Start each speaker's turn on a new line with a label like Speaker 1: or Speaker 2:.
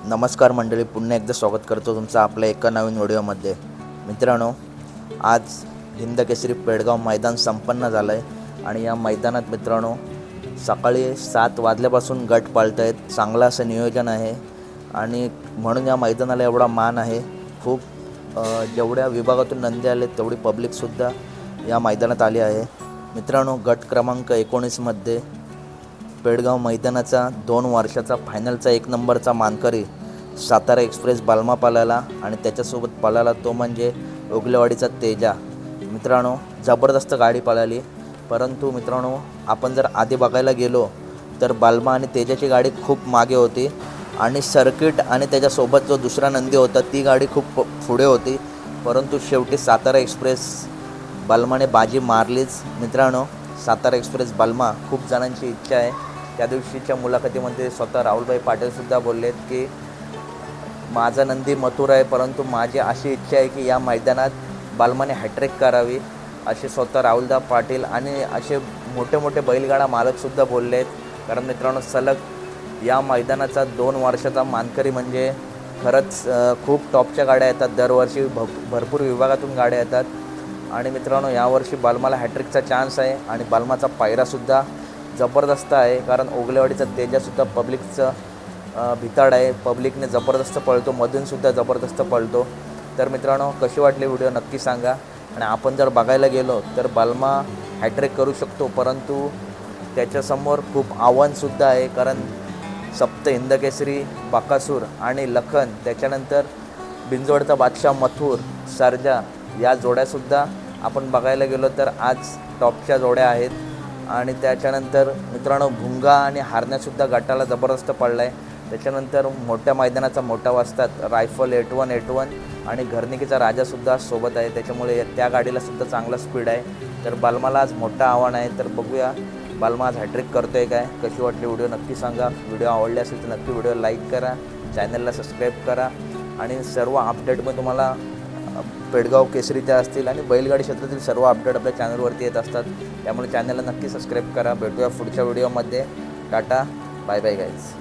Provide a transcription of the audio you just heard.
Speaker 1: नमस्कार मंडळी, पुन्हा एकदा स्वागत करतो तुमचं आपल्या एका नवीन व्हिडिओमध्ये. मित्रांनो, आज हिंद केसरी पेडगाव मैदान संपन्न झालं आहे आणि या मैदानात मित्रांनो सकाळी 7 वाजल्यापासून गट पाळत आहेत. चांगलं असं नियोजन आहे आणि म्हणून या मैदानाला एवढा मान आहे. खूप जेवढ्या विभागातून नंदी आले तेवढी पब्लिकसुद्धा या मैदानात आली आहे. मित्रांनो, गट क्रमांक 19मध्ये पेडगाव मैदानाचा 2 वर्षाचा फायनलचा 1 नंबरचा मानकरी सातारा एक्सप्रेस बालमा पळाला आणि त्याच्यासोबत पळाला तो म्हणजे ओगलेवाडीचा तेजा. मित्रांनो, जबरदस्त गाडी पळाली, परंतु मित्रांनो आपण जर आधी बघायला गेलो तर बालमा आणि तेजाची गाडी खूप मागे होती आणि सर्किट आणि त्याच्यासोबत जो दुसरा नंदी होता ती गाडी खूप पुढे होती, परंतु शेवटी सातारा एक्सप्रेस बालमाने बाजी मारलीच. मित्रांनो, सातारा एक्सप्रेस बालमा खूप जणांची इच्छा आहे. त्या दिवशीच्या मुलाखतीमध्ये स्वतः राहुलभाई पाटीलसुद्धा बोललेत की माझा नंदी मथुर आहे, परंतु माझी अशी इच्छा आहे की या मैदानात बालमाने हॅट्रिक करावी, असे स्वतः राहुलदा पाटील आणि असे मोठे मोठे बैलगाडा मालकसुद्धा बोलले आहेत. कारण मित्रांनो, सलग या मैदानाचा 2 वर्षाचा मानकरी म्हणजे खरंच खूप टॉपच्या गाड्या येतात. दरवर्षी भरपूर विभागातून गाड्या येतात आणि मित्रांनो यावर्षी बालमाला हॅट्रिकचा चान्स आहे आणि बालमाचा पायरासुद्धा जबरदस्त आहे. कारण ओगलेवाडीचा तेजासुद्धा पब्लिकचं भिताड आहे. पब्लिकने जबरदस्त पळतो, मधूनसुद्धा जबरदस्त पळतो. तर मित्रांनो, कशी वाटली व्हिडिओ नक्की सांगा. आणि आपण जर बघायला गेलो तर बालमा हॅट्रिक करू शकतो, परंतु त्याच्यासमोर खूप आव्हानसुद्धा आहे. कारण सप्त हिंदकेसरी बाकासूर आणि लखन, त्याच्यानंतर बिंजोडचा बादशाह मथुर, सर्जा या जोड्यासुद्धा आपण बघायला गेलो तर आज टॉपच्या जोड्या आहेत. आणि त्याच्यानंतर मित्रांनो भुंगा आणि हारण्यासुद्धा गटाला जबरदस्त पडला आहे. त्याच्यानंतर मोठ्या मैदानाचा मोठा वाजतात रायफल 81 आणि घरनिकीचा राजासुद्धा सोबत आहे, त्याच्यामुळे त्या गाडीलासुद्धा चांगला स्पीड आहे. तर बालमाला आज मोठं आव्हान आहे. तर बघूया बालमा आज हॅट्रिक करतो आहे काय. कशी वाटली व्हिडिओ नक्की सांगा. व्हिडिओ आवडले असेल तर नक्की व्हिडिओ लाईक करा, चॅनलला सबस्क्राईब करा आणि सर्व अपडेटमध्ये तुम्हाला पेडगाव केसरीच्या असतील आणि बैलगाडी क्षेत्रातील सर्व अपडेट आपल्या चॅनलवरती येत असतात. त्यामुळे चॅनलला नक्की सबस्क्राईब करा. भेटूया पुढच्या व्हिडिओमध्ये. Tata, bye bye guys.